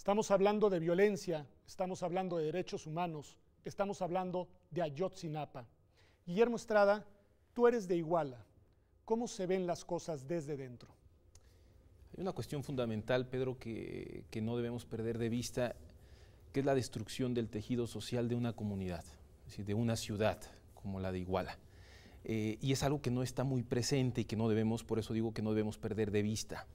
Estamos hablando de violencia, estamos hablando de derechos humanos, estamos hablando de Ayotzinapa. Guillermo Estrada, tú eres de Iguala. ¿Cómo se ven las cosas desde dentro? Hay una cuestión fundamental, Pedro, que no debemos perder de vista, que es la destrucción del tejido social de una comunidad, es decir, de una ciudad como la de Iguala. Y es algo que no está muy presente y que no debemos, por eso digo que no debemos perder de vista.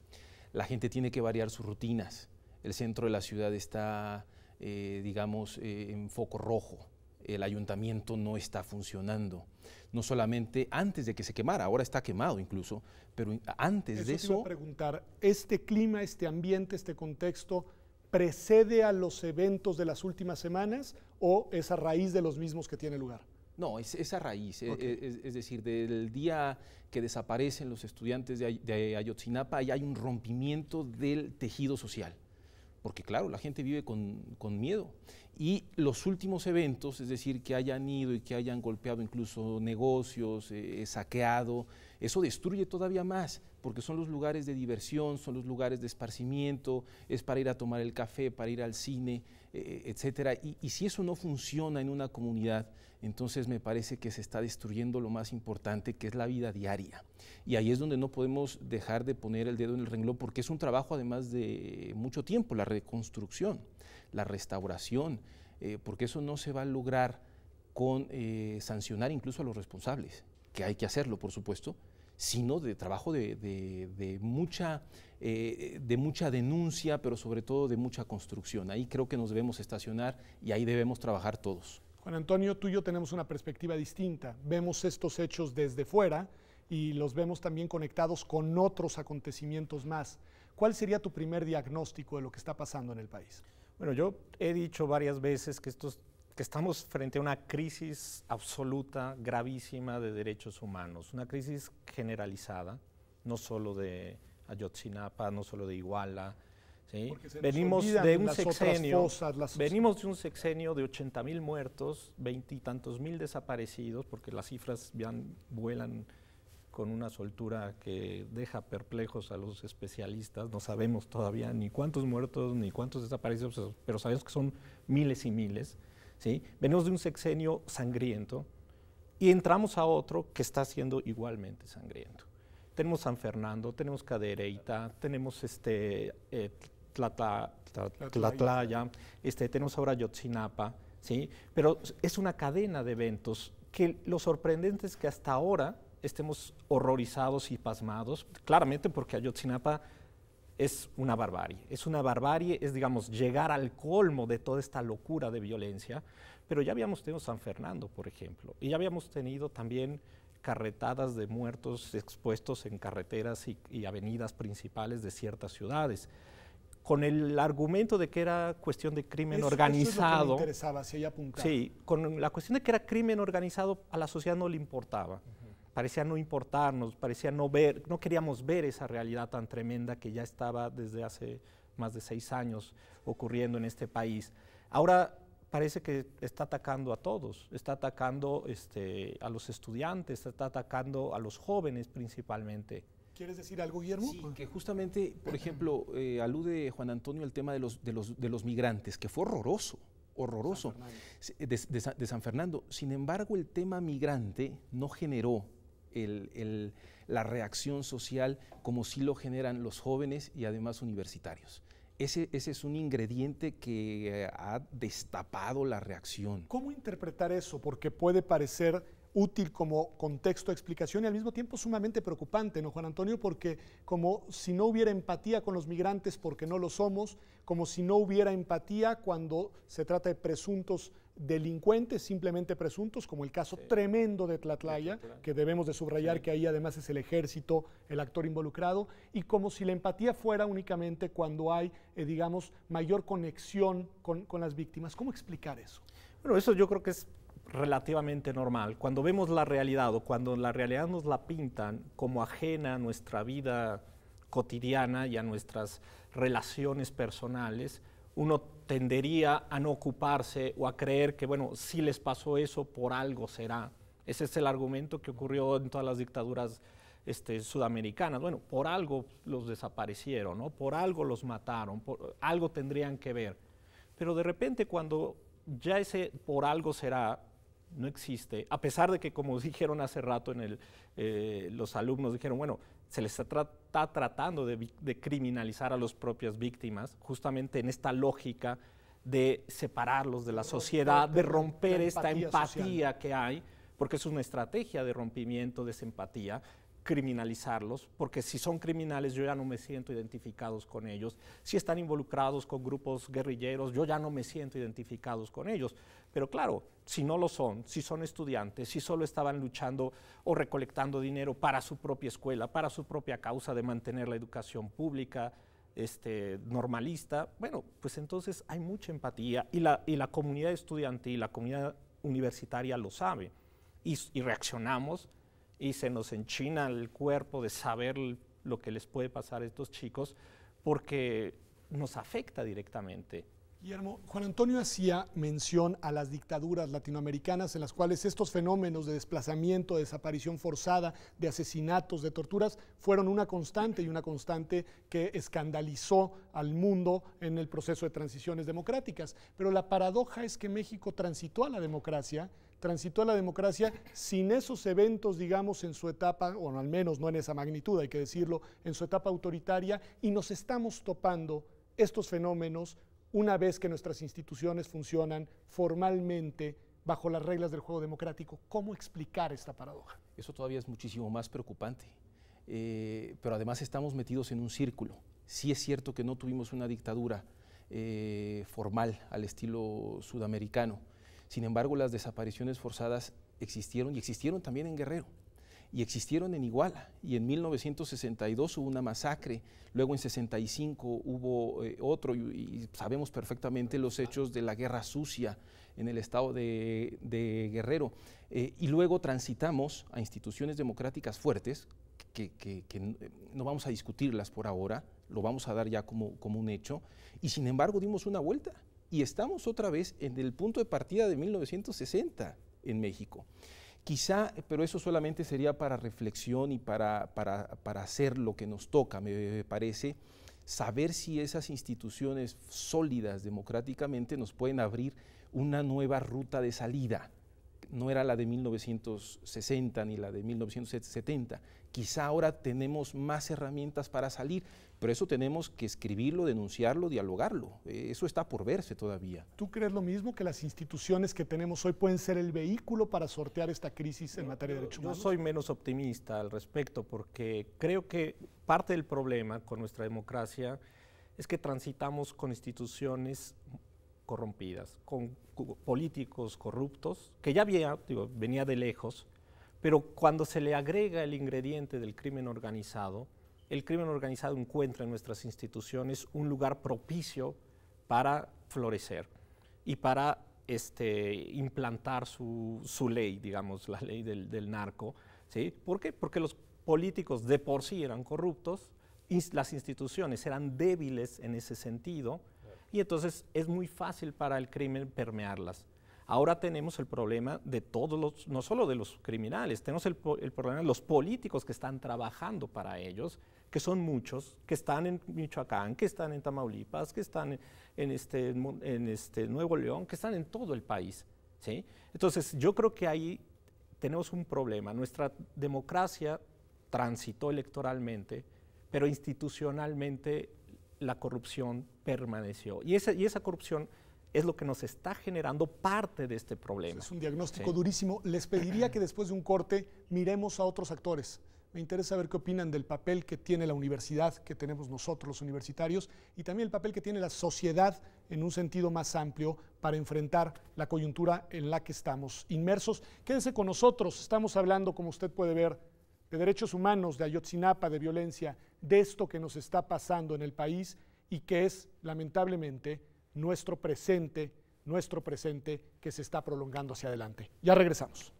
La gente tiene que variar sus rutinas. El centro de la ciudad está, digamos, en foco rojo. El ayuntamiento no está funcionando. No solamente antes de que se quemara, ahora está quemado incluso, pero antes de eso... Te iba a preguntar, ¿este clima, este ambiente, este contexto precede a los eventos de las últimas semanas o es a raíz de los mismos que tiene lugar? No, es a raíz, Okay. es decir, del día que desaparecen los estudiantes de Ayotzinapa, ahí hay un rompimiento del tejido social, porque claro, la gente vive con miedo. Y los últimos eventos, es decir, que hayan ido y que hayan golpeado incluso negocios, saqueado, eso destruye todavía más, porque son los lugares de diversión, son los lugares de esparcimiento, es para ir a tomar el café, para ir al cine, etcétera. Y si eso no funciona en una comunidad, entonces me parece que se está destruyendo lo más importante, que es la vida diaria. Y ahí es donde no podemos dejar de poner el dedo en el renglón, porque es un trabajo además de mucho tiempo, la reconstrucción, la restauración, porque eso no se va a lograr con sancionar incluso a los responsables, que hay que hacerlo, por supuesto, sino de trabajo de mucha denuncia, pero sobre todo de mucha construcción. Ahí creo que nos debemos estacionar y ahí debemos trabajar todos. Juan Antonio, tú y yo tenemos una perspectiva distinta. Vemos estos hechos desde fuera y los vemos también conectados con otros acontecimientos más. ¿Cuál sería tu primer diagnóstico de lo que está pasando en el país? Bueno, yo he dicho varias veces que estamos frente a una crisis absoluta, gravísima de derechos humanos, una crisis generalizada, no solo de Ayotzinapa, no solo de Iguala. ¿Sí? Venimos de un sexenio de 80,000 muertos, 20 y tantos mil desaparecidos, porque las cifras ya vuelan con una soltura que deja perplejos a los especialistas. No sabemos todavía ni cuántos muertos ni cuántos desaparecidos, pero sabemos que son miles y miles. ¿Sí? Venimos de un sexenio sangriento y entramos a otro que está siendo igualmente sangriento. Tenemos San Fernando, tenemos Cadereyta, tenemos Tlatlaya, tenemos ahora Ayotzinapa, ¿sí? Pero es una cadena de eventos que lo sorprendente es que hasta ahora estemos horrorizados y pasmados, claramente porque Ayotzinapa es una barbarie, es, digamos, llegar al colmo de toda esta locura de violencia, pero ya habíamos tenido San Fernando, por ejemplo, y ya habíamos tenido también carretadas de muertos expuestos en carreteras y avenidas principales de ciertas ciudades, con el argumento de que era cuestión de crimen organizado. Eso es lo que me interesaba, si ella apuntaba. Sí, con la cuestión de que era crimen organizado, a la sociedad no le importaba. Parecía no importarnos, parecía no ver, no queríamos ver esa realidad tan tremenda que ya estaba desde hace más de 6 años ocurriendo en este país. Ahora parece que está atacando a todos, está atacando a los estudiantes, está atacando a los jóvenes principalmente. ¿Quieres decir algo, Guillermo? Sí, que justamente, por ejemplo, alude Juan Antonio al tema de los migrantes, que fue horroroso, de San Fernando. Sin embargo, el tema migrante no generó la reacción social como sí lo generan los jóvenes y además universitarios. Ese es un ingrediente que ha destapado la reacción. ¿Cómo interpretar eso? Porque puede parecer útil como contexto de explicación y al mismo tiempo sumamente preocupante, ¿no, Juan Antonio? Porque como si no hubiera empatía con los migrantes porque no lo somos, como si no hubiera empatía cuando se trata de presuntos delincuentes, simplemente presuntos, como el caso tremendo de Tlatlaya, que debemos de subrayar que ahí además es el ejército el actor involucrado, y como si la empatía fuera únicamente cuando hay, digamos, mayor conexión con las víctimas. ¿Cómo explicar eso? Bueno, eso yo creo que es relativamente normal. Cuando vemos la realidad o cuando la realidad nos la pintan como ajena a nuestra vida cotidiana y a nuestras relaciones personales, uno tendería a no ocuparse o a creer que, bueno, si les pasó eso, por algo será. Ese es el argumento que ocurrió en todas las dictaduras sudamericanas. Bueno, por algo los desaparecieron, ¿no? Por algo los mataron, por algo tendrían que ver. Pero de repente cuando ya ese por algo será no existe, a pesar de que, como dijeron hace rato, los alumnos dijeron, bueno, se les está tratando de criminalizar a las propias víctimas, justamente en esta lógica de separarlos de la sociedad, de romper esta empatía que hay, porque es una estrategia de rompimiento de esa empatía, criminalizarlos, porque si son criminales yo ya no me siento identificados con ellos, si están involucrados con grupos guerrilleros yo ya no me siento identificados con ellos, pero claro, si no lo son, si son estudiantes, si solo estaban luchando o recolectando dinero para su propia escuela, para su propia causa de mantener la educación pública normalista, bueno, pues entonces hay mucha empatía y la comunidad estudiantil, la comunidad universitaria lo sabe y reaccionamos y se nos enchina el cuerpo de saber lo que les puede pasar a estos chicos porque nos afecta directamente. Guillermo, Juan Antonio hacía mención a las dictaduras latinoamericanas en las cuales estos fenómenos de desplazamiento, de desaparición forzada, de asesinatos, de torturas, fueron una constante y una constante que escandalizó al mundo en el proceso de transiciones democráticas. Pero la paradoja es que México transitó a la democracia sin esos eventos, digamos, en su etapa, o al menos no en esa magnitud, hay que decirlo, en su etapa autoritaria, y nos estamos topando estos fenómenos una vez que nuestras instituciones funcionan formalmente bajo las reglas del juego democrático. ¿Cómo explicar esta paradoja? Eso todavía es muchísimo más preocupante, pero además estamos metidos en un círculo. Sí es cierto que no tuvimos una dictadura formal al estilo sudamericano. Sin embargo, las desapariciones forzadas existieron y existieron también en Guerrero y existieron en Iguala y en 1962 hubo una masacre, luego en 65 hubo otro y sabemos perfectamente los hechos de la guerra sucia en el estado de Guerrero y luego transitamos a instituciones democráticas fuertes que no vamos a discutirlas por ahora, lo vamos a dar ya como un hecho y sin embargo dimos una vuelta. Y estamos otra vez en el punto de partida de 1960 en México. Quizá, pero eso solamente sería para reflexión y para hacer lo que nos toca, me parece, saber si esas instituciones sólidas democráticamente nos pueden abrir una nueva ruta de salida. No era la de 1960 ni la de 1970. Quizá ahora tenemos más herramientas para salir, pero eso tenemos que escribirlo, denunciarlo, dialogarlo. Eso está por verse todavía. ¿Tú crees lo mismo, que las instituciones que tenemos hoy pueden ser el vehículo para sortear esta crisis en materia de derechos humanos? Yo soy menos optimista al respecto porque creo que parte del problema con nuestra democracia es que transitamos con instituciones corrompidas, con políticos corruptos, que ya venía de lejos, pero cuando se le agrega el ingrediente del crimen organizado, el crimen organizado encuentra en nuestras instituciones un lugar propicio para florecer y para implantar su ley, digamos, la ley del narco. ¿Sí? ¿Por qué? Porque los políticos de por sí eran corruptos, las instituciones eran débiles en ese sentido, y entonces es muy fácil para el crimen permearlas. Ahora tenemos el problema de todos no solo de los criminales, tenemos el problema de los políticos que están trabajando para ellos, que son muchos, que están en Michoacán, que están en Tamaulipas, que están en Nuevo León, que están en todo el país, ¿sí? Entonces yo creo que ahí tenemos un problema. Nuestra democracia transitó electoralmente, pero institucionalmente la corrupción permaneció. Y esa corrupción es lo que nos está generando parte de este problema. Es un diagnóstico durísimo. Les pediría que después de un corte miremos a otros actores. Me interesa saber qué opinan del papel que tiene la universidad, que tenemos nosotros los universitarios, y también el papel que tiene la sociedad en un sentido más amplio para enfrentar la coyuntura en la que estamos inmersos. Quédese con nosotros, estamos hablando, como usted puede ver, de derechos humanos, de Ayotzinapa, de violencia, de esto que nos está pasando en el país y que es, lamentablemente, nuestro presente que se está prolongando hacia adelante. Ya regresamos.